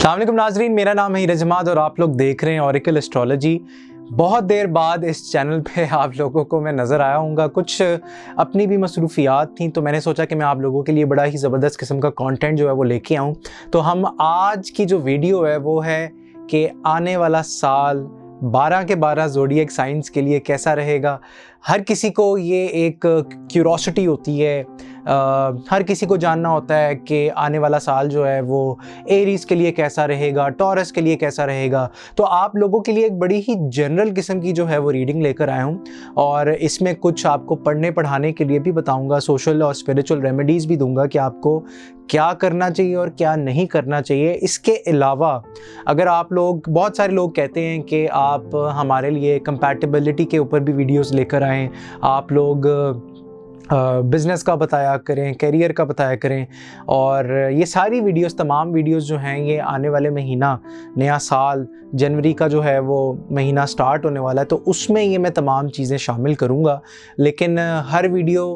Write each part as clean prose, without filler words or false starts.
अस्सलाम वालेकुम नाज़रीन, मेरा नाम है हीरज अहमद और आप लोग देख रहे हैं ऑरेकल एस्ट्रोलॉजी। बहुत देर बाद इस चैनल पे आप लोगों को मैं नज़र आया हूँगा। कुछ अपनी भी मसरूफियात थी तो मैंने सोचा कि मैं आप लोगों के लिए बड़ा ही ज़बरदस्त किस्म का कंटेंट जो है वो लेके आऊँ। तो हम आज की जो वीडियो है वो है कि आने वाला साल 12 के 12 ज़ोडिएक साइंस के लिए कैसा रहेगा। हर किसी को ये एक क्यूरोसिटी होती है, हर किसी को जानना होता है कि आने वाला साल जो है वो एरीज़ के लिए कैसा रहेगा, टॉरस के लिए कैसा रहेगा। तो आप लोगों के लिए एक बड़ी ही जनरल किस्म की जो है वो रीडिंग लेकर आया हूँ और इसमें कुछ आपको पढ़ने पढ़ाने के लिए भी बताऊँगा, सोशल और स्पिरिचुअल रेमेडीज़ भी दूँगा कि आपको क्या करना चाहिए और क्या नहीं करना चाहिए। इसके अलावा अगर आप लोग, बहुत सारे लोग कहते हैं कि आप हमारे लिए कंपैटिबिलिटी के ऊपर भी वीडियोस लेकर आएँ, आप लोग बिज़नेस का बताया करें, करियर का बताया करें। और ये सारी वीडियोस, तमाम वीडियोस जो हैं ये आने वाले महीना, नया साल जनवरी का जो है वो महीना स्टार्ट होने वाला है तो उसमें ये मैं तमाम चीज़ें शामिल करूँगा। लेकिन हर वीडियो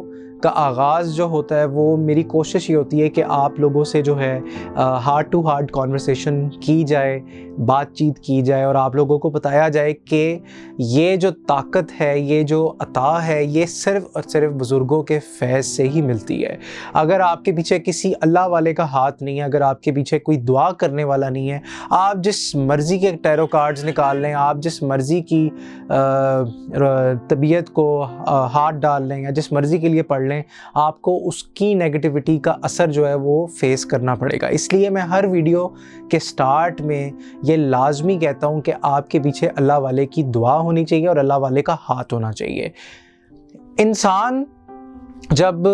का आगाज़ जो होता है वो मेरी कोशिश ये होती है कि आप लोगों से जो है हार्ट टू हार्ट कॉन्वर्सेशन की जाए, बातचीत की जाए और आप लोगों को बताया जाए कि ये जो ताकत है, ये जो अता है, ये सिर्फ़ और सिर्फ बुज़ुर्गों के फैज़ से ही मिलती है। अगर आपके पीछे किसी अल्लाह वाले का हाथ नहीं है, अगर आपके पीछे कोई दुआ करने वाला नहीं है, आप जिस मर्ज़ी के टैरो कार्ड्स निकाल लें, आप जिस मर्ज़ी की तबीयत को हाथ डाल लें या जिस मर्ज़ी के लिए पढ़ लें, आपको उसकी नेगेटिविटी का असर जो है वो फेस करना पड़ेगा। इसलिए मैं हर वीडियो के स्टार्ट में ये लाजमी कहता हूँ कि आपके पीछे अल्लाह वाले की दुआ होनी चाहिए और अल्लाह वाले का हाथ होना चाहिए। इंसान जब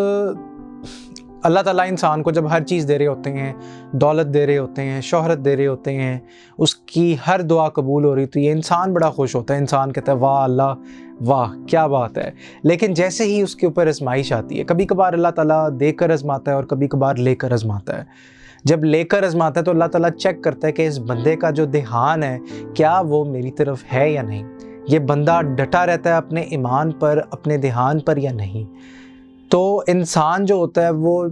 अल्लाह ताला इंसान को जब हर चीज़ दे रहे होते हैं, दौलत दे रहे होते हैं, शोहरत दे रहे होते हैं, उसकी हर दुआ कबूल हो रही, तो ये इंसान बड़ा खुश होता है। इंसान कहता है वाह अल्लाह, वाह क्या बात है। लेकिन जैसे ही उसके ऊपर आजमाइश आती है, कभी कभार अल्लाह ताला देकर आजमाता है और कभी कभार लेकर आजमाता है। जब लेकर आजमाता है तो अल्लाह ताला चेक करता है कि इस बंदे का जो ध्यान है क्या वो मेरी तरफ है या नहीं, ये बंदा डटा रहता है अपने ईमान पर, अपने ध्यान पर या नहीं। तो इंसान जो होता है वो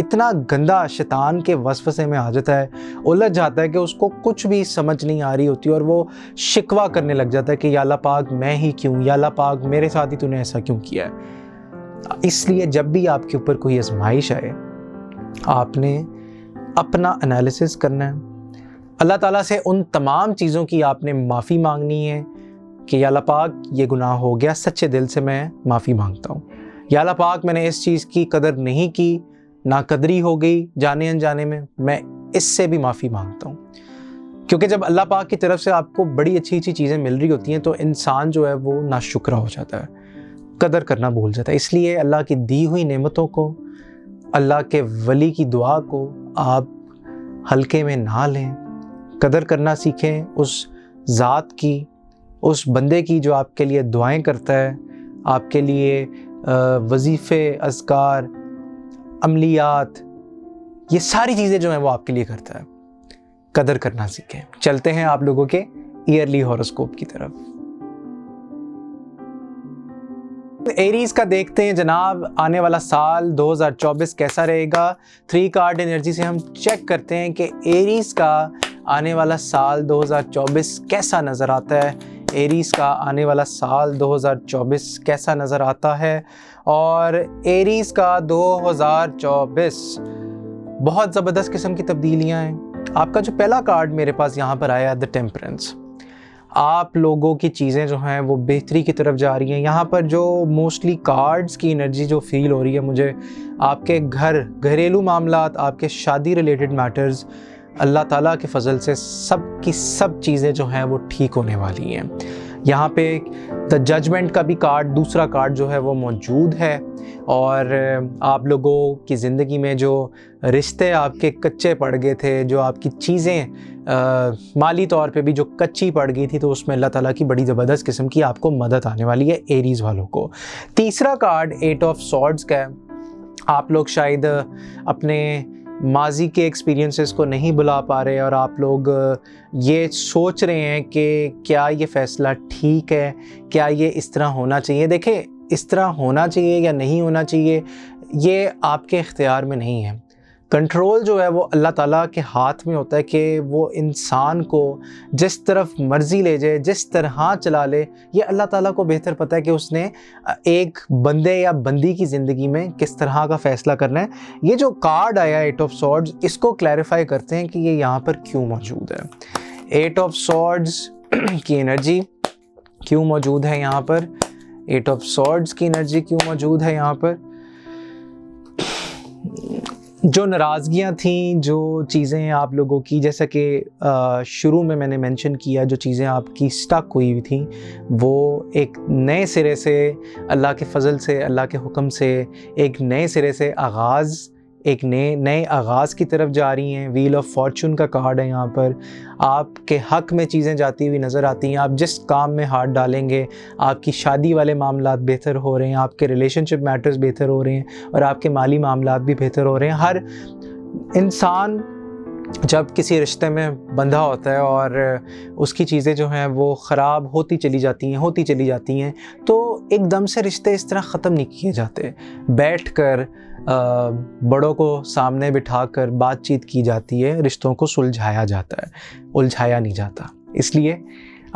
इतना गंदा शैतान के वसवसे में आ जाता है, उलझ जाता है कि उसको कुछ भी समझ नहीं आ रही होती और वो शिकवा करने लग जाता है कि या अल्लाह पाक मैं ही क्यों, या अल्लाह पाक मेरे साथ ही तूने ऐसा क्यों किया है। इसलिए जब भी आपके ऊपर कोई आजमाइश आए, आपने अपना एनालिसिस करना है, अल्लाह ताला से उन तमाम चीज़ों की आपने माफ़ी मांगनी है कि या अल्लाह पाक ये गुनाह हो गया, सच्चे दिल से मैं माफ़ी मांगता हूँ। या अल्लाह पाक मैंने इस चीज़ की कदर नहीं की, नाकदरी हो गई जाने अनजाने में, मैं इससे भी माफ़ी मांगता हूँ। क्योंकि जब अल्लाह पाक की तरफ से आपको बड़ी अच्छी अच्छी चीज़ें मिल रही होती हैं तो इंसान जो है वो नाशुक्रा हो जाता है, कदर करना भूल जाता है। इसलिए अल्लाह की दी हुई नेमतों को, अल्लाह के वली की दुआ को आप हल्के में ना लें, कदर करना सीखें उस ज़ात की, उस बंदे की जो आपके लिए दुआएं करता है, आपके लिए वजीफ़े, अज़कार, अमलियात, ये सारी चीज़ें जो हैं वो आपके लिए करता है। कदर करना सीखें। चलते हैं आप लोगों के ईयरली हॉरोस्कोप की तरफ। एरीज़ का देखते हैं जनाब, आने वाला साल 2024 कैसा रहेगा। 3 कार्ड एनर्जी से हम चेक करते हैं कि एरीज़ का आने वाला साल 2024 कैसा नज़र आता है। एरीज़ का आने वाला साल 2024 कैसा नज़र आता है। और एरीज़ का 2024 बहुत ज़बरदस्त किस्म की तब्दीलियाँ हैं। आपका जो पहला कार्ड मेरे पास यहाँ पर आया, द टेम्परेंस, आप लोगों की चीज़ें जो हैं वो बेहतरी की तरफ जा रही हैं। यहाँ पर जो मोस्टली कार्ड्स की एनर्जी जो फील हो रही है मुझे, आपके घर, घरेलू मामलात, आपके शादी रिलेटेड मैटर्स, अल्लाह ताला के फ़ज़ल से सब की सब चीज़ें जो हैं वो ठीक होने वाली हैं। यहाँ पे द जजमेंट का भी कार्ड, दूसरा कार्ड जो है वो मौजूद है। और आप लोगों की ज़िंदगी में जो रिश्ते आपके कच्चे पड़ गए थे, जो आपकी चीज़ें माली तौर पे भी जो कच्ची पड़ गई थी, तो उसमें अल्लाह ताला की बड़ी ज़बरदस्त किस्म की आपको मदद आने वाली है एरीज़ वालों को। तीसरा कार्ड 8 ऑफ सॉर्ड्स का है। आप लोग शायद अपने माजी के एक्सपीरियंसेस को नहीं भुला पा रहे और आप लोग ये सोच रहे हैं कि क्या ये फ़ैसला ठीक है, क्या ये इस तरह होना चाहिए। देखिए, इस तरह होना चाहिए या नहीं होना चाहिए ये आपके इख्तियार में नहीं है। कंट्रोल जो है वो अल्लाह ताला के हाथ में होता है कि वो इंसान को जिस तरफ मर्ज़ी ले जाए, जिस तरह चला ले। ये अल्लाह ताला को बेहतर पता है कि उसने एक बंदे या बंदी की ज़िंदगी में किस तरह का फ़ैसला करना है। ये जो कार्ड आया एट ऑफ सॉर्ड्स, इसको क्लैरिफाई करते हैं कि ये यहाँ पर क्यों मौजूद है। एट ऑफ सॉर्ड्स की एनर्जी क्यों मौजूद है यहाँ पर, एट ऑफ सॉर्ड्स की एनर्जी क्यों मौजूद है यहाँ पर। जो नाराज़गियाँ थी, जो चीज़ें आप लोगों की, जैसा कि शुरू में मैंने मेंशन किया, जो चीज़ें आपकी स्टक हुई हुई थी, वो एक नए सिरे से अल्लाह के फ़ज़ल से, अल्लाह के हुक्म से एक नए सिरे से एक नए आगाज़ की तरफ जा रही हैं। व्हील ऑफ फॉर्चून का कार्ड है यहाँ पर। आपके हक़ में चीज़ें जाती हुई नज़र आती हैं। आप जिस काम में हाथ डालेंगे, आपकी शादी वाले मामलात बेहतर हो रहे हैं, आपके रिलेशनशिप मैटर्स बेहतर हो रहे हैं और आपके माली मामलात भी बेहतर हो रहे हैं। हर इंसान जब किसी रिश्ते में बंधा होता है और उसकी चीज़ें जो हैं वो ख़राब होती चली जाती हैं, तो एकदम से रिश्ते इस तरह ख़त्म नहीं किए जाते। बैठकर बड़ों को सामने बिठाकर बातचीत की जाती है, रिश्तों को सुलझाया जाता है, उलझाया नहीं जाता। इसलिए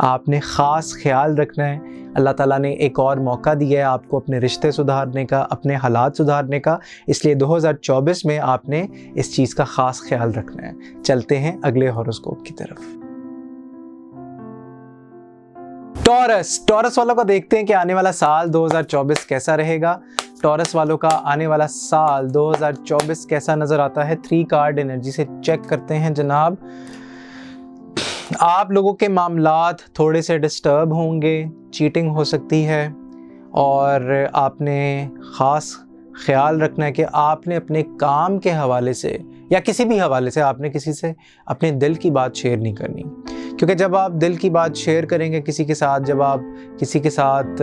आपने ख़ास ख्याल रखना है। अल्लाह ताला ने एक और मौका दिया है आपको अपने रिश्ते सुधारने का, अपने हालात सुधारने का। इसलिए 2024 में आपने इस चीज़ का ख़ास ख्याल रखना है। चलते हैं अगले हॉरोस्कोप की तरफ। टॉरस वालों को देखते हैं कि आने वाला साल 2024 कैसा रहेगा। टॉरस वालों का आने वाला साल 2024 कैसा नज़र आता है, 3 कार्ड एनर्जी से चेक करते हैं जनाब। आप लोगों के मामलात थोड़े से डिस्टर्ब होंगे, चीटिंग हो सकती है और आपने ख़ास ख्याल रखना है कि आपने अपने काम के हवाले से या किसी भी हवाले से आपने किसी से अपने दिल की बात शेयर नहीं करनी। क्योंकि जब आप दिल की बात शेयर करेंगे किसी के साथ, जब आप किसी के साथ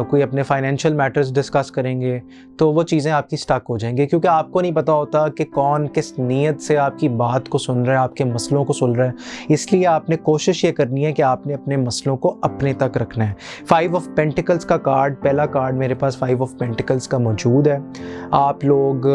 कोई अपने फाइनेंशियल मैटर्स डिस्कस करेंगे, तो वो चीज़ें आपकी स्टक हो जाएंगी। क्योंकि आपको नहीं पता होता कि कौन किस नीयत से आपकी बात को सुन रहा है, आपके मसलों को सुन रहा है। इसलिए आपने कोशिश ये करनी है कि आपने अपने मसलों को अपने तक रखना है। 5 ऑफ पेंटिकल्स का कार्ड, पहला कार्ड मेरे पास 5 ऑफ पेंटिकल्स का मौजूद है। आप लोग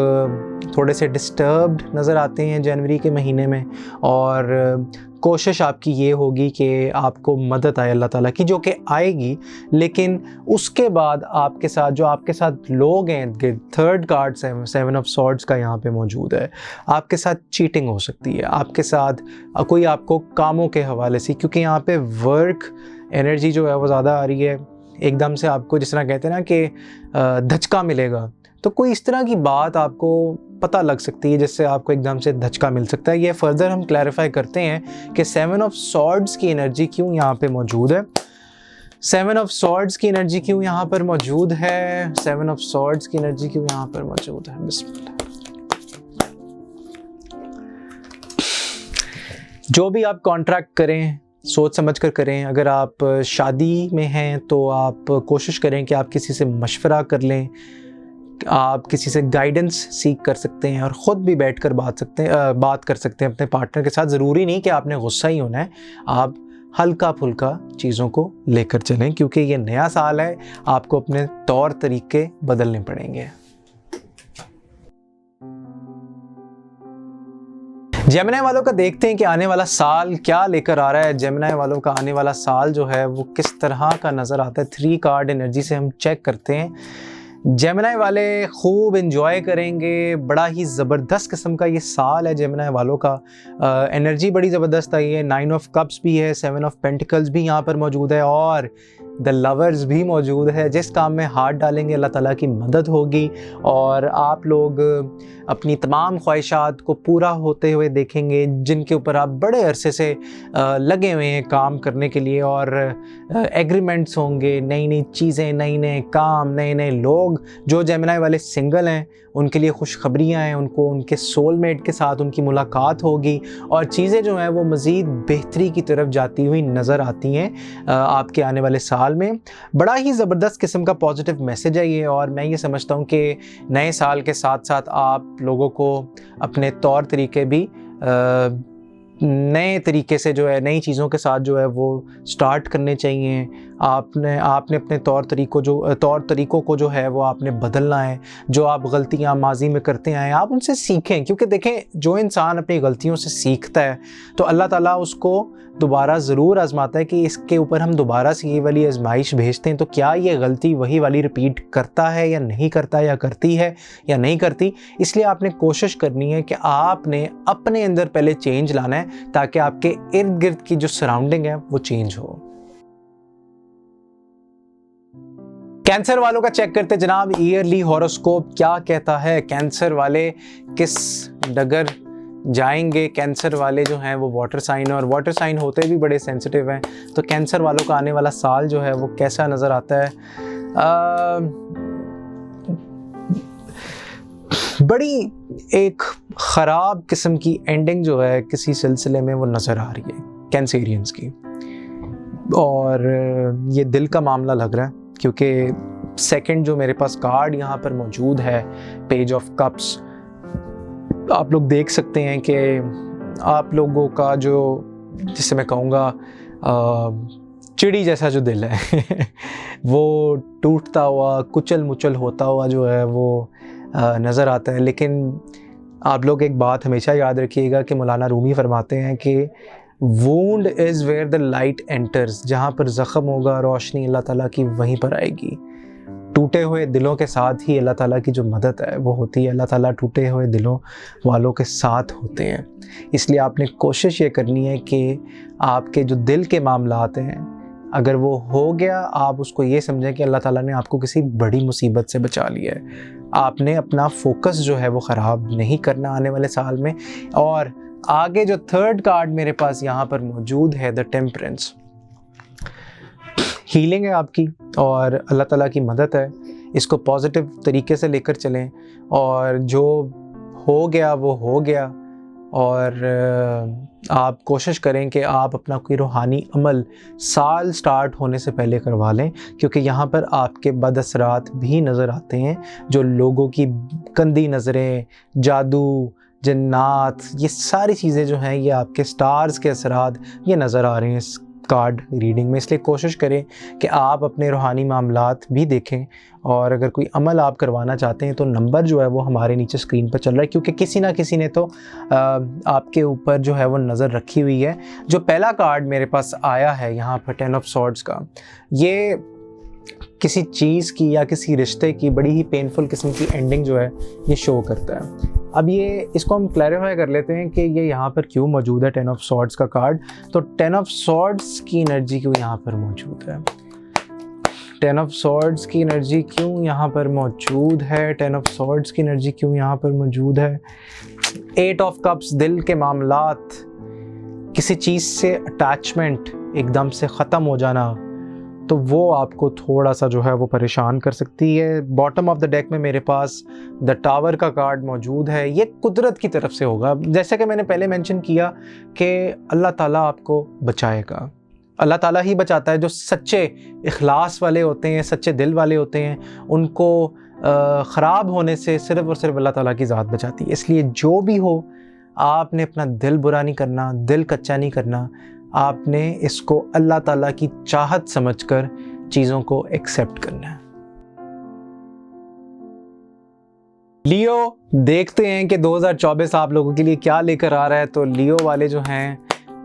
थोड़े से डिस्टर्ब्ड नज़र आते हैं जनवरी के महीने में और कोशिश आपकी ये होगी कि आपको मदद आए अल्लाह ताला की, जो कि आएगी। लेकिन उसके बाद आपके साथ लोग हैं, थर्ड कार्ड 7 ऑफ सॉर्ड्स का यहाँ पे मौजूद है। आपके साथ चीटिंग हो सकती है, आपके साथ कोई आपको कामों के हवाले से, क्योंकि यहाँ पे वर्क एनर्जी जो है वो ज़्यादा आ रही है। एकदम से आपको जिस तरह कहते हैं ना कि धचका मिलेगा, तो कोई इस तरह की बात आपको पता लग सकती है जिससे आपको एकदम से धचका मिल सकता है। ये फर्दर हम क्लैरिफाई करते हैं कि 7 ऑफ सॉर्ड्स की एनर्जी क्यों यहाँ पे मौजूद है। 7 ऑफ सॉर्ड्स की एनर्जी क्यों यहाँ पर मौजूद है, 7 ऑफ सॉर्ड्स की एनर्जी क्यों यहाँ पर मौजूद है। बिस्मिल्लाह। जो भी आप कॉन्ट्रैक्ट करें सोच समझ कर करें। अगर आप शादी में हैं तो आप कोशिश करें कि आप किसी से मशवरा कर लें, आप किसी से गाइडेंस सीख कर सकते हैं और ख़ुद भी बैठकर बात कर सकते हैं अपने पार्टनर के साथ। ज़रूरी नहीं कि आपने गुस्सा ही होना है, आप हल्का फुल्का चीज़ों को लेकर चलें, क्योंकि ये नया साल है, आपको अपने तौर तरीके बदलने पड़ेंगे। जेमिनी वालों का देखते हैं कि आने वाला साल क्या लेकर आ रहा है। जेमिनी वालों का आने वाला साल जो है वो किस तरह का नज़र आता है। 3 कार्ड एनर्जी से हम चेक करते हैं। जेमिनी वाले खूब एंजॉय करेंगे, बड़ा ही ज़बरदस्त किस्म का ये साल है जेमिनी वालों का। एनर्जी बड़ी ज़बरदस्त आई है। 9 ऑफ कप्स भी है, 7 ऑफ पेंटिकल्स भी यहाँ पर मौजूद है और द लवर्स भी मौजूद है। जिस काम में हाथ डालेंगे अल्लाह ताला की मदद होगी और आप लोग अपनी तमाम ख्वाहिशात को पूरा होते हुए देखेंगे, जिनके ऊपर आप बड़े अरसे से लगे हुए हैं काम करने के लिए। और एग्रीमेंट्स होंगे, नई नई चीज़ें, नए नए काम, नए नए लोग। जो जेमिनी वाले सिंगल हैं उनके लिए खुशखबरियाँ हैं, उनको उनके सोलमेट के साथ उनकी मुलाकात होगी और चीज़ें जो हैं वो मज़ीद बेहतरी की तरफ जाती हुई नज़र आती हैं आपके आने वाले साल में। बड़ा ही ज़बरदस्त किस्म का पॉजिटिव मैसेज है ये। और मैं ये समझता हूँ कि नए साल के साथ साथ आप लोगों को अपने तौर तरीके भी नए तरीके से जो है, नई चीज़ों के साथ जो है वो स्टार्ट करने चाहिए। आपने अपने तौर तरीक़ों को जो है वो आपने बदलना है। जो आप गलतियाँ माजी में करते आए आप उनसे सीखें, क्योंकि देखें जो इंसान अपनी गलतियों से सीखता है तो अल्लाह ताला उसको दोबारा ज़रूर आजमाता है कि इसके ऊपर हम दोबारा से ये वाली आजमाइश भेजते हैं तो क्या ये गलती वही वाली रिपीट करता है या नहीं करता, या करती है या नहीं करती। इसलिए आपने कोशिश करनी है कि आपने अपने अंदर पहले चेंज लाना है ताकि आपके इर्द गिर्द की जो सराउंडिंग है वो चेंज हो। कैंसर वालों का चेक करते जनाब, ईयरली हॉरोस्कोप क्या कहता है। कैंसर वाले किस डगर जाएंगे। कैंसर वाले जो हैं वो वाटर साइन, और वाटर साइन होते भी बड़े सेंसिटिव हैं, तो कैंसर वालों का आने वाला साल जो है वो कैसा नज़र आता है। बड़ी एक ख़राब किस्म की एंडिंग जो है किसी सिलसिले में वो नज़र आ रही है कैंसेरियंस की, और ये दिल का मामला लग रहा है, क्योंकि सेकंड जो मेरे पास कार्ड यहाँ पर मौजूद है, पेज ऑफ कप्स, आप लोग देख सकते हैं कि आप लोगों का जो, जिसे मैं कहूँगा चिड़ी जैसा जो दिल है वो टूटता हुआ कुचल मुचल होता हुआ जो है वो नज़र आता है। लेकिन आप लोग एक बात हमेशा याद रखिएगा कि मौलाना रूमी फरमाते हैं कि wound is where the light enters, जहाँ पर ज़ख़म होगा रोशनी अल्लाह ताला की वहीं पर आएगी। टूटे हुए दिलों के साथ ही अल्लाह ताला की जो मदद है वो होती है। अल्लाह ताला टूटे हुए दिलों वालों के साथ होते हैं। इसलिए आपने कोशिश ये करनी है कि आपके जो दिल के मामलात हैं, अगर वो हो गया, आप उसको ये समझें कि अल्लाह ताला ने आपको किसी बड़ी मुसीबत से बचा लिया है। आपने अपना फोकस जो है वो ख़राब नहीं करना आने वाले साल में। और आगे जो थर्ड कार्ड मेरे पास यहाँ पर मौजूद है, द टेम्परेंस, हीलिंग है आपकी और अल्लाह ताला की मदद है। इसको पॉजिटिव तरीके से लेकर चलें, और जो हो गया वो हो गया, और आप कोशिश करें कि आप अपना कोई रूहानी अमल साल स्टार्ट होने से पहले करवा लें, क्योंकि यहाँ पर आपके बदअसरात भी नज़र आते हैं। जो लोगों की गंदी नज़रें, जादू, जन्नात, ये सारी चीज़ें जो हैं ये आपके स्टार्स के असरात ये नज़र आ रहे हैं इस कार्ड रीडिंग में। इसलिए कोशिश करें कि आप अपने रूहानी मामलात भी देखें, और अगर कोई अमल आप करवाना चाहते हैं तो नंबर जो है वो हमारे नीचे स्क्रीन पर चल रहा है, क्योंकि किसी ना किसी ने तो आपके ऊपर जो है वो नज़र रखी हुई है। जो पहला कार्ड मेरे पास आया है यहाँ पर 10 ऑफ सॉर्ड्स का, ये किसी चीज़ की या किसी रिश्ते की बड़ी ही पेनफुल किस्म की एंडिंग जो है ये शो करता है। अब ये इसको हम क्लैरिफाई कर लेते हैं कि ये यहाँ पर क्यों मौजूद है 10 ऑफ सॉर्ड्स का कार्ड। तो 10 ऑफ सॉर्ड्स की एनर्जी क्यों यहाँ पर मौजूद है, 10 ऑफ सॉर्ड्स की एनर्जी क्यों यहाँ पर मौजूद है, 10 ऑफ सॉर्ड्स की एनर्जी क्यों यहाँ पर मौजूद है। 8 ऑफ कप्स, दिल के मामलात, किसी चीज़ से अटैचमेंट एकदम से ख़त्म हो जाना, तो वो आपको थोड़ा सा जो है वो परेशान कर सकती है। बॉटम ऑफ द डेक में मेरे पास द टावर का कार्ड मौजूद है। ये कुदरत की तरफ से होगा, जैसे कि मैंने पहले मेंशन किया कि अल्लाह ताला आपको बचाएगा। अल्लाह ताला ही बचाता है। जो सच्चे इखलास वाले होते हैं, सच्चे दिल वाले होते हैं, उनको ख़राब होने से सिर्फ़ और सिर्फ अल्लाह ताला की ज़ात बचाती है। इसलिए जो भी हो, आपने अपना दिल बुरा नहीं करना, दिल कच्चा नहीं करना, आपने इसको अल्लाह ताला की चाहत समझकर चीज़ों को एक्सेप्ट करना है। लियो, देखते हैं कि 2024 आप लोगों के लिए क्या लेकर आ रहा है। तो लियो वाले जो हैं,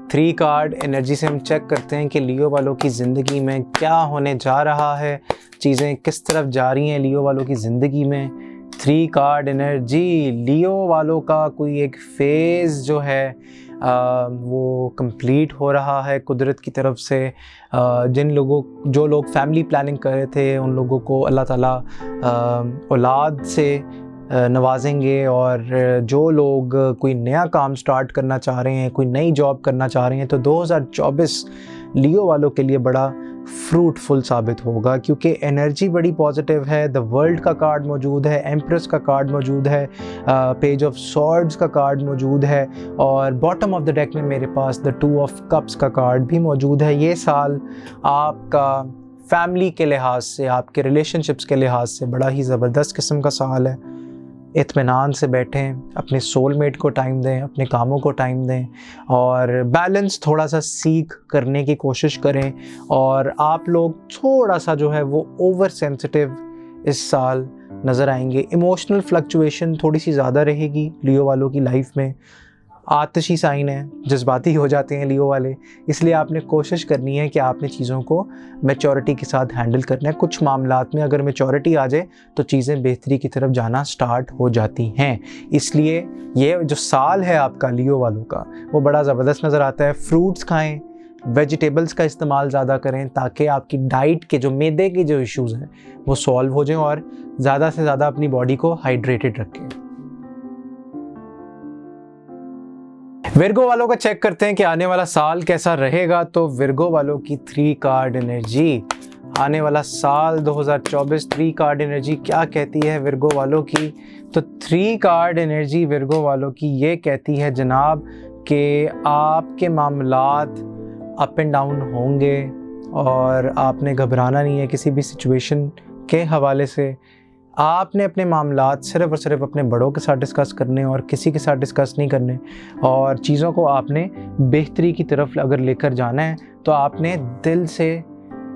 3 कार्ड एनर्जी से हम चेक करते हैं कि लियो वालों की ज़िंदगी में क्या होने जा रहा है, चीज़ें किस तरफ जा रही हैं लियो वालों की ज़िंदगी में। 3 कार्ड एनर्जी, लियो वालों का कोई एक फेज़ जो है वो कंप्लीट हो रहा है कुदरत की तरफ से। जो लोग फैमिली प्लानिंग कर रहे थे, उन लोगों को अल्लाह ताला औलाद से नवाजेंगे, और जो लोग कोई नया काम स्टार्ट करना चाह रहे हैं, कोई नई जॉब करना चाह रहे हैं, तो 2024 लियो वालों के लिए बड़ा फ्रूटफुल साबित होगा, क्योंकि एनर्जी बड़ी पॉजिटिव है। द वर्ल्ड का कार्ड मौजूद है, एम्प्रेस का कार्ड मौजूद है, पेज ऑफ सॉर्ड्स का कार्ड मौजूद है, और बॉटम ऑफ द डेक में मेरे पास द 2 ऑफ कप्स का कार्ड भी मौजूद है। ये साल आपका फैमिली के लिहाज से, आपके रिलेशनशिप्स के लिहाज से बड़ा ही ज़बरदस्त किस्म का साल है। इत्मीनान से बैठें, अपने सोलमेट को टाइम दें, अपने कामों को टाइम दें और बैलेंस थोड़ा सा सीख करने की कोशिश करें। और आप लोग थोड़ा सा जो है वो ओवर सेंसिटिव इस साल नज़र आएंगे। इमोशनल फ्लक्चुएशन थोड़ी सी ज़्यादा रहेगी लियो वालों की लाइफ में। आतिशी साइन है, जज्बाती हो जाते हैं लियो वाले, इसलिए आपने कोशिश करनी है कि आपने चीज़ों को मैच्योरिटी के साथ हैंडल करना है। कुछ मामलात में अगर मैच्योरिटी आ जाए तो चीज़ें बेहतरी की तरफ जाना स्टार्ट हो जाती हैं। इसलिए ये जो साल है आपका लियो वालों का वो बड़ा ज़बरदस्त नज़र आता है। फ्रूट्स खाएं, वेजिटेबल्स का इस्तेमाल ज़्यादा करें ताकि आपकी डाइट के जो मैदे के जो इश्यूज़ हैं वो सॉल्व हो जाएं और ज़्यादा से ज़्यादा अपनी बॉडी को हाइड्रेटेड रखें। विर्गो वालों का चेक करते हैं कि आने वाला साल कैसा रहेगा। तो विर्गो वालों की 3 कार्ड एनर्जी, आने वाला साल 2024 3 कार्ड एनर्जी क्या कहती है विर्गो वालों की। तो 3 कार्ड एनर्जी विर्गो वालों की ये कहती है जनाब कि आपके मामलात अप एंड डाउन होंगे और आपने घबराना नहीं है किसी भी सिचुएशन के हवाले से। आपने अपने मामलात सिर्फ़ और सिर्फ अपने बड़ों के साथ डिस्कस करने और किसी के साथ डिस्कस नहीं करने। और चीज़ों को आपने बेहतरी की तरफ अगर लेकर जाना है तो आपने दिल से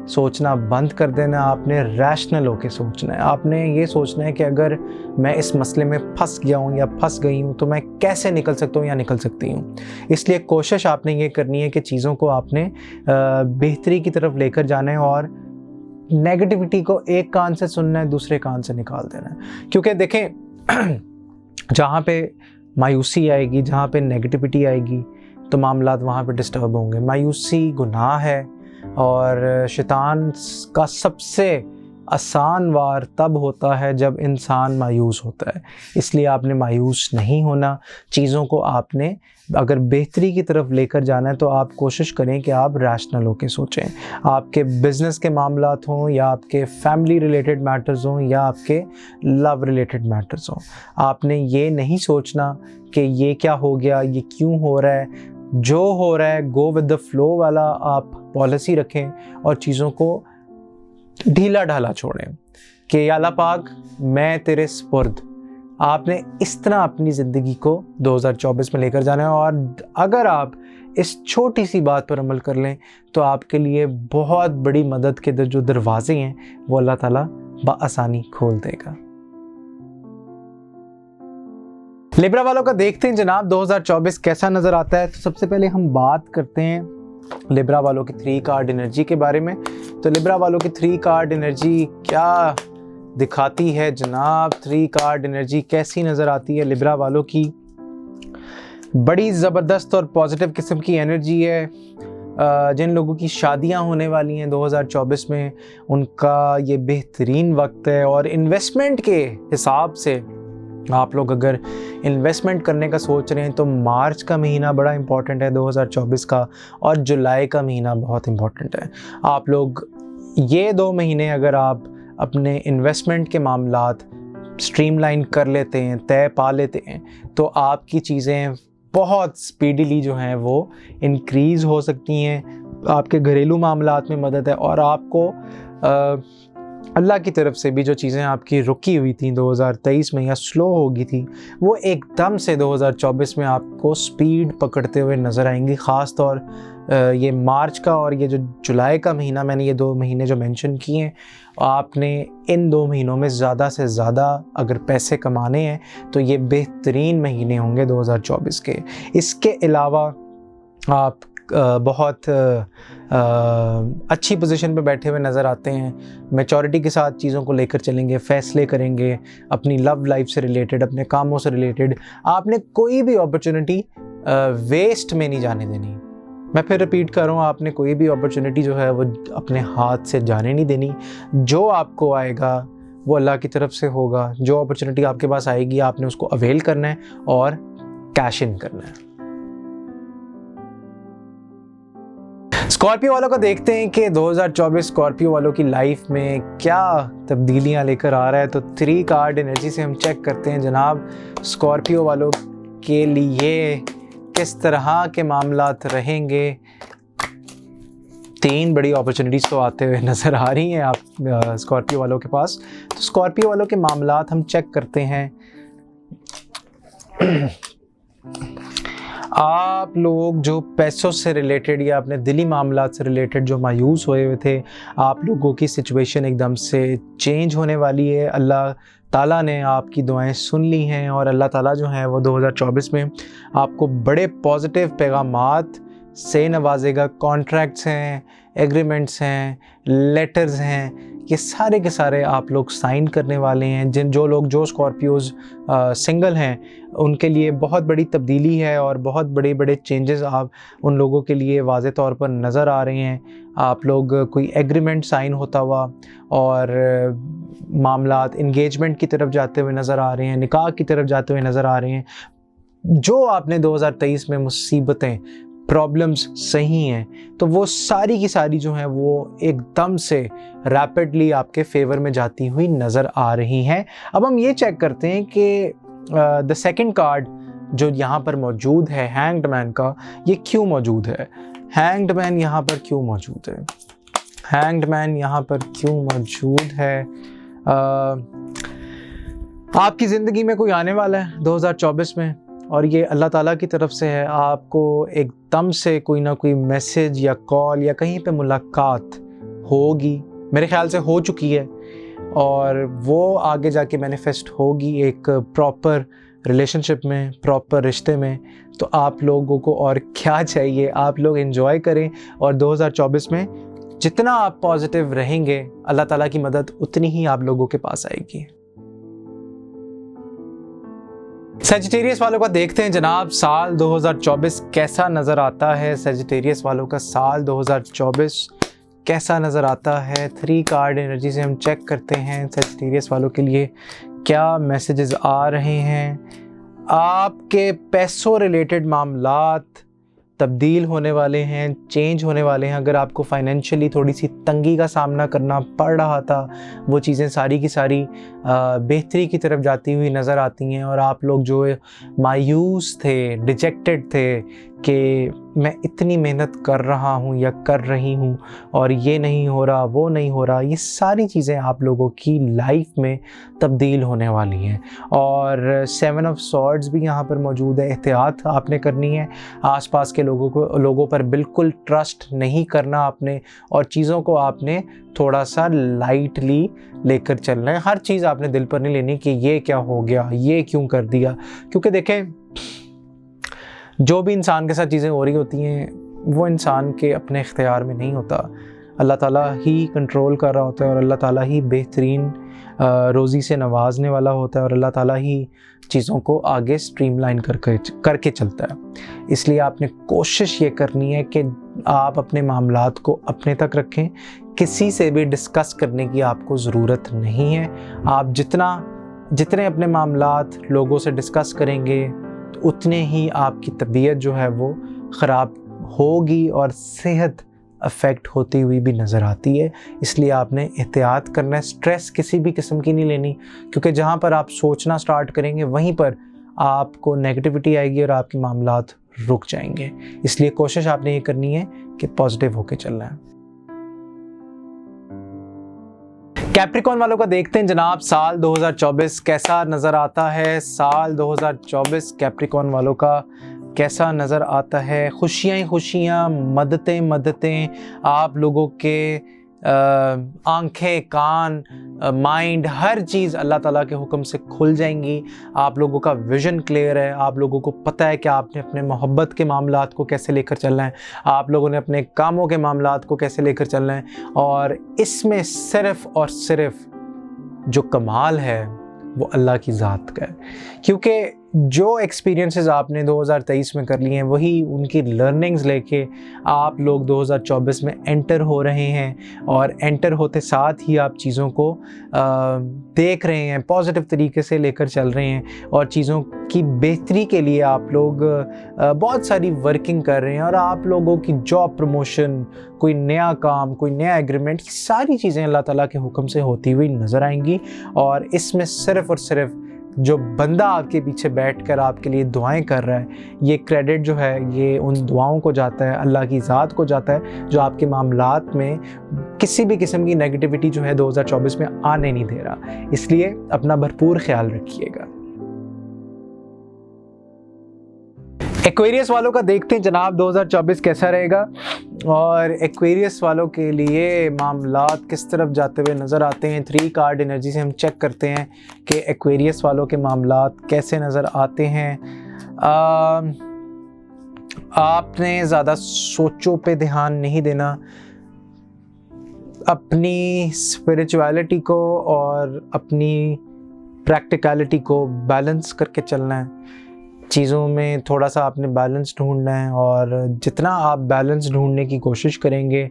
सोचना बंद कर देना। आपने रैशनल होकर सोचना है। आपने ये सोचना है कि अगर मैं इस मसले में फंस गया हूँ या फंस गई हूँ तो मैं कैसे निकल सकता हूँ या निकल सकती हूँ। इसलिए कोशिश आपने ये करनी है कि चीज़ों को आपने बेहतरी की तरफ लेकर जाना है और नेगेटिविटी को एक कान से सुनना है, दूसरे कान से निकाल देना है। क्योंकि देखें जहाँ पे मायूसी आएगी, जहाँ पे नेगेटिविटी आएगी तो मामलात वहाँ पे डिस्टर्ब होंगे। मायूसी गुनाह है और शैतान का सबसे आसान वार तब होता है जब इंसान मायूस होता है। इसलिए आपने मायूस नहीं होना। चीज़ों को आपने अगर बेहतरी की तरफ लेकर जाना है तो आप कोशिश करें कि आप रैशनल होकर सोचें। आपके बिज़नेस के मामलात हों या आपके फैमिली रिलेटेड मैटर्स हों या आपके लव रिलेटेड मैटर्स हों, आपने ये नहीं सोचना कि ये क्या हो गया, ये क्यों हो रहा है। जो हो रहा है गो विद द फ्लो वाला आप पॉलिसी रखें और चीज़ों को ढीला ढाला छोड़ें कि या अल्लाह पाक मैं तेरे स्पुर्द। आपने इस तरह अपनी ज़िंदगी को 2024 में लेकर जाना है और अगर आप इस छोटी सी बात पर अमल कर लें तो आपके लिए बहुत बड़ी मदद के जो दरवाजे हैं वो अल्लाह ताला बआसानी खोल देगा। लिब्रा वालों का देखते हैं जनाब 2024 कैसा नज़र आता है। तो सबसे पहले हम बात करते हैं लिब्रा वालों की 3 कार्ड एनर्जी के बारे में। तो लिब्रा वालों की 3 कार्ड एनर्जी क्या दिखाती है जनाब। 3 कार्ड एनर्जी कैसी नज़र आती है लिब्रा वालों की। बड़ी ज़बरदस्त और पॉजिटिव किस्म की एनर्जी है। जिन लोगों की शादियां होने वाली हैं 2024 में उनका ये बेहतरीन वक्त है। और इन्वेस्टमेंट के हिसाब से आप लोग अगर इन्वेस्टमेंट करने का सोच रहे हैं तो मार्च का महीना बड़ा इम्पॉर्टेंट है 2024 का और जुलाई का महीना बहुत इम्पॉर्टेंट है। आप लोग ये 2 महीने अगर आप अपने इन्वेस्टमेंट के मामलात स्ट्रीमलाइन कर लेते हैं, तय पा लेते हैं तो आपकी चीज़ें बहुत स्पीडीली जो हैं वो इंक्रीज़ हो सकती हैं। आपके घरेलू मामलात में मदद है और आपको अल्लाह की तरफ से भी जो चीज़ें आपकी रुकी हुई थी 2023 में या स्लो हो गई थी वो एकदम से 2024 में आपको स्पीड पकड़ते हुए नज़र आएंगी। ख़ास तौर ये मार्च का और ये जो जुलाई का महीना, मैंने ये 2 महीने जो मेंशन किए हैं, आपने इन 2 महीनों में ज़्यादा से ज़्यादा अगर पैसे कमाने हैं तो ये बेहतरीन महीने होंगे 2024 के। इसके अलावा आप बहुत अच्छी पोजीशन पे बैठे हुए नज़र आते हैं। मैच्योरिटी के साथ चीज़ों को लेकर चलेंगे, फ़ैसले करेंगे अपनी लव लाइफ से रिलेटेड, अपने कामों से रिलेटेड। आपने कोई भी अपॉर्चुनिटी वेस्ट में नहीं जाने देनी। मैं फिर रिपीट कर रहा हूँ, आपने कोई भी अपॉर्चुनिटी जो है वो अपने हाथ से जाने नहीं देनी। जो आपको आएगा वो अल्लाह की तरफ से होगा। जो अपॉर्चुनिटी आपके पास आएगी आपने उसको अवेल करना है और कैश इन करना है। स्कॉर्पियो वालों को देखते हैं कि 2024 स्कॉर्पियो वालों की लाइफ में क्या तब्दीलियां लेकर आ रहा है। तो 3 कार्ड एनर्जी से हम चेक करते हैं जनाब स्कॉर्पियो वालों के लिए किस तरह के मामलात रहेंगे। 3 बड़ी अपॉर्चुनिटीज़ तो आते हुए नज़र आ रही हैं आप स्कॉर्पियो वालों के पास। तो स्कॉर्पियो वालों के मामलात हम चेक करते हैं आप लोग जो पैसों से रिलेटेड या अपने दिली मामलात से रिलेटेड जो मायूस हुए हुए थे, आप लोगों की सिचुएशन एकदम से चेंज होने वाली है। अल्लाह ताला ने आपकी दुआएं सुन ली हैं और अल्लाह ताला जो है वो 2024 में आपको बड़े पॉजिटिव पैगामात से नवाजेगा। कॉन्ट्रैक्ट्स हैं, एग्रीमेंट्स हैं, लेटर्स हैं, ये सारे के सारे आप लोग साइन करने वाले हैं। जो स्कॉर्पियोज़ सिंगल हैं उनके लिए बहुत बड़ी तब्दीली है और बहुत बड़े बड़े चेंजेस आप उन लोगों के लिए वाज़े तौर पर नज़र आ रहे हैं। आप लोग कोई एग्रीमेंट साइन होता हुआ और मामलात इंगेजमेंट की तरफ जाते हुए नज़र आ रहे हैं, निकाह की तरफ जाते हुए नज़र आ रहे हैं। जो आपने 2023 में मुसीबतें, प्रॉब्लम्स सही हैं, तो वो सारी की सारी जो हैं वो एकदम से रैपिडली आपके फेवर में जाती हुई नज़र आ रही हैं। अब हम ये चेक करते हैं कि द सेकंड कार्ड जो यहाँ पर मौजूद है हैंग्ड मैन का, ये क्यों मौजूद है। हैंग्ड मैन यहाँ पर क्यों मौजूद है, हैंग्ड मैन यहाँ पर क्यों मौजूद है। आपकी ज़िंदगी में कोई आने वाला है 2024 में और ये अल्लाह ताला की तरफ से है। आपको एकदम से कोई ना कोई मैसेज या कॉल या कहीं पे मुलाकात होगी, मेरे ख्याल से हो चुकी है और वो आगे जाके मैनिफेस्ट होगी एक प्रॉपर रिलेशनशिप में, प्रॉपर रिश्ते में। तो आप लोगों को और क्या चाहिए, आप लोग एंजॉय करें और 2024 में जितना आप पॉजिटिव रहेंगे अल्लाह ताला की मदद उतनी ही आप लोगों के पास आएगी। सेजिटेरियस वालों का देखते हैं जनाब साल 2024 कैसा नज़र आता है। सेजिटेरियस वालों का साल 2024 कैसा नज़र आता है। 3 कार्ड एनर्जी से हम चेक करते हैं सेजिटेरियस वालों के लिए क्या मैसेजेस आ रहे हैं। आपके पैसों रिलेटेड मामलात तब्दील होने वाले हैं, चेंज होने वाले हैं। अगर आपको फाइनेंशियली थोड़ी सी तंगी का सामना करना पड़ रहा था, वो चीज़ें सारी की सारी बेहतरी की तरफ जाती हुई नज़र आती हैं और आप लोग जो मायूस थे, डिजेक्टेड थे कि मैं इतनी मेहनत कर रहा हूँ या कर रही हूँ और ये नहीं हो रहा, वो नहीं हो रहा, ये सारी चीज़ें आप लोगों की लाइफ में तब्दील होने वाली हैं। और 7 ऑफ सॉर्ड्स भी यहाँ पर मौजूद है। एहतियात आपने करनी है, आसपास के लोगों पर बिल्कुल ट्रस्ट नहीं करना आपने और चीज़ों को आपने थोड़ा सा लाइटली लेकर चलना है। हर चीज़ आपने दिल पर नहीं लेनी कि ये क्या हो गया, ये क्यों कर दिया, क्योंकि देखें जो भी इंसान के साथ चीज़ें हो रही होती हैं वो इंसान के अपने इख्तियार में नहीं होता। अल्लाह ताला ही कंट्रोल कर रहा होता है और अल्लाह ताला ही बेहतरीन रोज़ी से नवाजने वाला होता है और अल्लाह ताला ही चीज़ों को आगे स्ट्रीमलाइन करके चलता है। इसलिए आपने कोशिश ये करनी है कि आप अपने मामलात को अपने तक रखें, किसी से भी डिस्कस करने की आपको ज़रूरत नहीं है। आप जितने अपने मामलात लोगों से डिस्कस करेंगे तो उतने ही आपकी तबीयत जो है वो ख़राब होगी और सेहत अफेक्ट होती हुई भी नज़र आती है। इसलिए आपने एहतियात करना है, स्ट्रेस किसी भी किस्म की नहीं लेनी, क्योंकि जहाँ पर आप सोचना स्टार्ट करेंगे वहीं पर आपको नेगेटिविटी आएगी और आपके मामलात रुक जाएंगे। इसलिए कोशिश आपने ये करनी है कि पॉजिटिव होकर चलना है। कैप्रिकॉर्न वालों का देखते हैं जनाब साल 2024 कैसा नज़र आता है। साल 2024 कैप्रिकॉर्न वालों का कैसा नज़र आता है। खुशियाँ ही खुशियाँ, मददें आप लोगों के आंखें, कान, माइंड, हर चीज़ अल्लाह ताला के हुक्म से खुल जाएंगी। आप लोगों का विज़न क्लियर है, आप लोगों को पता है कि आपने अपने मोहब्बत के मामलात को कैसे लेकर चलना है, आप लोगों ने अपने कामों के मामलात को कैसे लेकर चलना है। और इसमें सिर्फ़ और सिर्फ जो कमाल है वो अल्लाह की ज़ात का है, क्योंकि जो एक्सपीरियंसेस आपने 2023 में कर लिए हैं वही उनकी लर्निंग्स लेके आप लोग 2024 में एंटर हो रहे हैं और एंटर होते साथ ही आप चीज़ों को देख रहे हैं, पॉजिटिव तरीके से लेकर चल रहे हैं और चीज़ों की बेहतरी के लिए आप लोग बहुत सारी वर्किंग कर रहे हैं। और आप लोगों की जॉब प्रमोशन, कोई नया काम, कोई नया एग्रीमेंट, सारी चीज़ें अल्लाह ताला के हुक्म से होती हुई नज़र आएंगी। और इसमें सिर्फ़ और सिर्फ जो बंदा आपके पीछे बैठकर आपके लिए दुआएं कर रहा है, ये क्रेडिट जो है ये उन दुआओं को जाता है, अल्लाह की ज़ात को जाता है, जो आपके मामलात में किसी भी किस्म की नेगेटिविटी जो है 2024 में आने नहीं दे रहा। इसलिए अपना भरपूर ख्याल रखिएगा। एक्वेरियस वालों का देखते हैं जनाब 2024 कैसा रहेगा, और एक्वेरियस वालों के लिए मामलात किस तरफ जाते हुए नज़र आते हैं। 3 कार्ड एनर्जी से हम चेक करते हैं कि एक्वेरियस वालों के मामलात कैसे नज़र आते हैं। आपने ज़्यादा सोचों पे ध्यान नहीं देना, अपनी स्पिरिचुअलिटी को और अपनी प्रैक्टिकलिटी को बैलेंस करके चलना है। चीज़ों में थोड़ा सा आपने बैलेंस ढूंढना है, और जितना आप बैलेंस ढूंढने की कोशिश करेंगे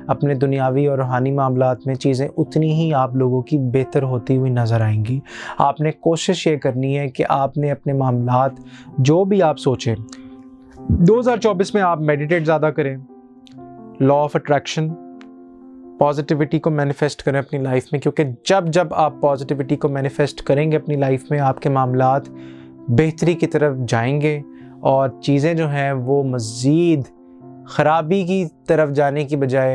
अपने दुनियावी और रूहानी मामलात में, चीज़ें उतनी ही आप लोगों की बेहतर होती हुई नज़र आएंगी। आपने कोशिश ये करनी है कि आपने अपने मामलात जो भी आप सोचें 2024 में आप मेडिटेट ज़्यादा करें, लॉ ऑफ अट्रैक्शन, पॉजिटिविटी को मैनिफेस्ट करें अपनी लाइफ में, क्योंकि जब आप पॉजिटिविटी को मैनिफेस्ट करेंगे अपनी लाइफ में, आपके मामलात बेहतरी की तरफ जाएंगे और चीज़ें जो हैं वो मज़ीद ख़राबी की तरफ जाने की बजाय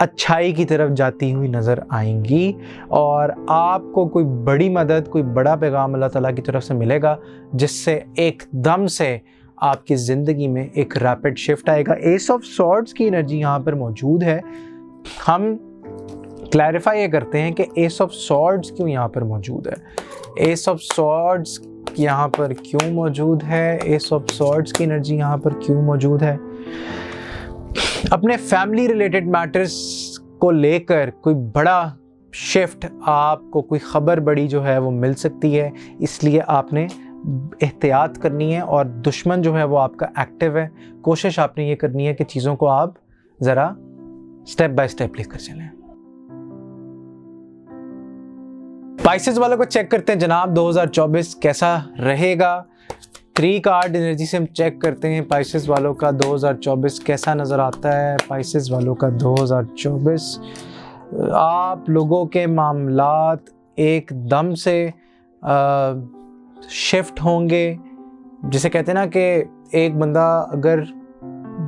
अच्छाई की तरफ जाती हुई नज़र आएंगी, और आपको कोई बड़ी मदद, कोई बड़ा पैगाम अल्लाह ताला की तरफ से मिलेगा, जिससे एकदम से आपकी ज़िंदगी में एक रैपिड शिफ्ट आएगा। एस ऑफ सॉर्ड्स की एनर्जी यहाँ पर मौजूद है। हम क्लैरिफाई ये करते हैं कि एस ऑफ सॉर्ड्स क्यों यहाँ पर मौजूद है। एस ऑफ सॉर्ड्स यहाँ पर क्यों मौजूद है, एस ऑफ सॉर्ड्स की एनर्जी यहाँ पर क्यों मौजूद है। अपने फैमिली रिलेटेड मैटर्स को लेकर कोई बड़ा शिफ्ट, आपको कोई ख़बर बड़ी जो है वो मिल सकती है, इसलिए आपने एहतियात करनी है। और दुश्मन जो है वो आपका एक्टिव है, कोशिश आपने ये करनी है कि चीज़ों को आप ज़रा स्टेप बाय स्टेप लेकर चलें। पाइसेस वालों को चेक करते हैं जनाब 2024 कैसा रहेगा। 3 कार्ड एनर्जी से हम चेक करते हैं पाइसेस वालों का 2024 कैसा नज़र आता है। पाइसेस वालों का 2024, आप लोगों के मामलात एकदम से शिफ्ट होंगे। जिसे कहते हैं ना कि एक बंदा अगर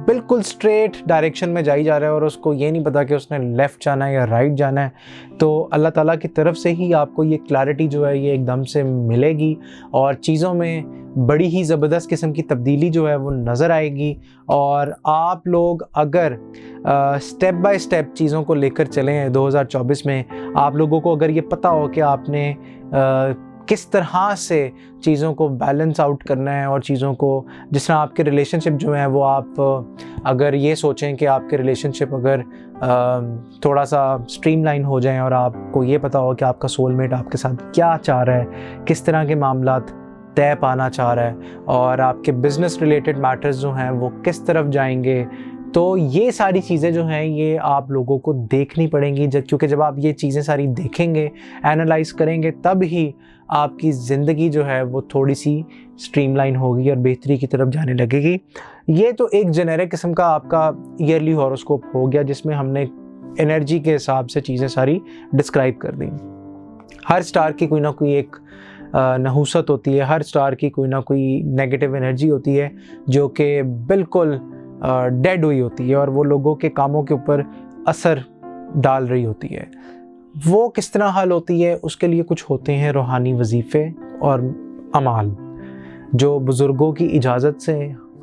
बिल्कुल स्ट्रेट डायरेक्शन में जा रहा है और उसको ये नहीं पता कि उसने लेफ़्ट जाना है या राइट जाना है, तो अल्लाह ताला की तरफ से ही आपको ये क्लैरिटी जो है ये एकदम से मिलेगी, और चीज़ों में बड़ी ही ज़बरदस्त किस्म की तब्दीली जो है वो नज़र आएगी। और आप लोग अगर स्टेप बाय स्टेप चीज़ों को लेकर चलें 2024 में, आप लोगों को अगर ये पता हो कि आपने किस तरह से चीज़ों को बैलेंस आउट करना है, और चीज़ों को जिस तरह आपके रिलेशनशिप जो हैं वो आप अगर ये सोचें कि आपके रिलेशनशिप अगर थोड़ा सा स्ट्रीमलाइन हो जाएं, और आपको ये पता हो कि आपका सोलमेट आपके साथ क्या चाह रहा है, किस तरह के मामलात तय पाना चाह रहा है, और आपके बिज़नेस रिलेटेड मैटर्स जो हैं वो किस तरफ जाएंगे, तो ये सारी चीज़ें जो हैं ये आप लोगों को देखनी पड़ेंगी। क्योंकि जब आप ये चीज़ें सारी देखेंगे, एनालाइज करेंगे, तब ही आपकी ज़िंदगी जो है वो थोड़ी सी स्ट्रीमलाइन होगी और बेहतरी की तरफ जाने लगेगी। ये तो एक जेनेरिक किस्म का आपका ईयरली हॉरोस्कोप हो गया, जिसमें हमने एनर्जी के हिसाब से चीज़ें सारी डिस्क्राइब कर दी। हर स्टार की कोई ना कोई एक नहूसत होती है, हर स्टार की कोई ना कोई नेगेटिव एनर्जी होती है जो कि बिल्कुल डेड हुई होती है, और वो लोगों के कामों के ऊपर असर डाल रही होती है। वो किस तरह हल होती है, उसके लिए कुछ होते हैं रूहानी वजीफ़े और अमाल जो बुज़ुर्गों की इजाज़त से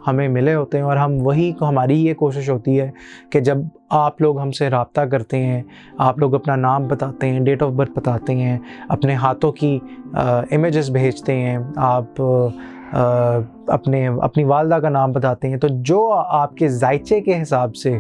हमें मिले होते हैं, और हम वही हमारी ये कोशिश होती है कि जब आप लोग हमसे रब्ता करते हैं, आप लोग अपना नाम बताते हैं, डेट ऑफ बर्थ बताते हैं, अपने हाथों की इमेजेस भेजते हैं, आप अपनी वालदा का नाम बताते हैं, तो जो आपके जायचे के हिसाब से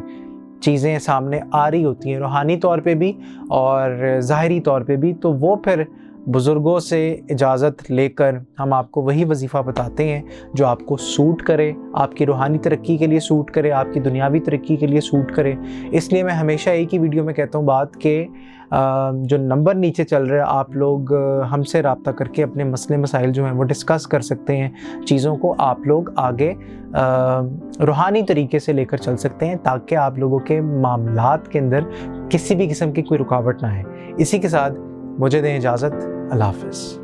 चीज़ें सामने आ रही होती हैं रूहानी तौर पे भी और ज़ाहरी तौर पे भी, तो वो फिर बुज़ुर्गों से इजाज़त लेकर हम आपको वही वजीफ़ा बताते हैं जो आपको सूट करे, आपकी रूहानी तरक्की के लिए सूट करे, आपकी दुनियावी तरक्की के लिए सूट करे। इसलिए मैं हमेशा एक ही वीडियो में कहता हूँ बात के जो नंबर नीचे चल रहा है, आप लोग हमसे रब्ता करके अपने मसले मसाइल जो हैं वो डिस्कस कर सकते हैं। चीज़ों को आप लोग आगे रूहानी तरीके से लेकर चल सकते हैं, ताकि आप लोगों के मामलात के अंदर किसी भी किस्म की कोई रुकावट ना आए। इसी के साथ मुझे दें इजाज़त। अल्लाह हाफ़िज़।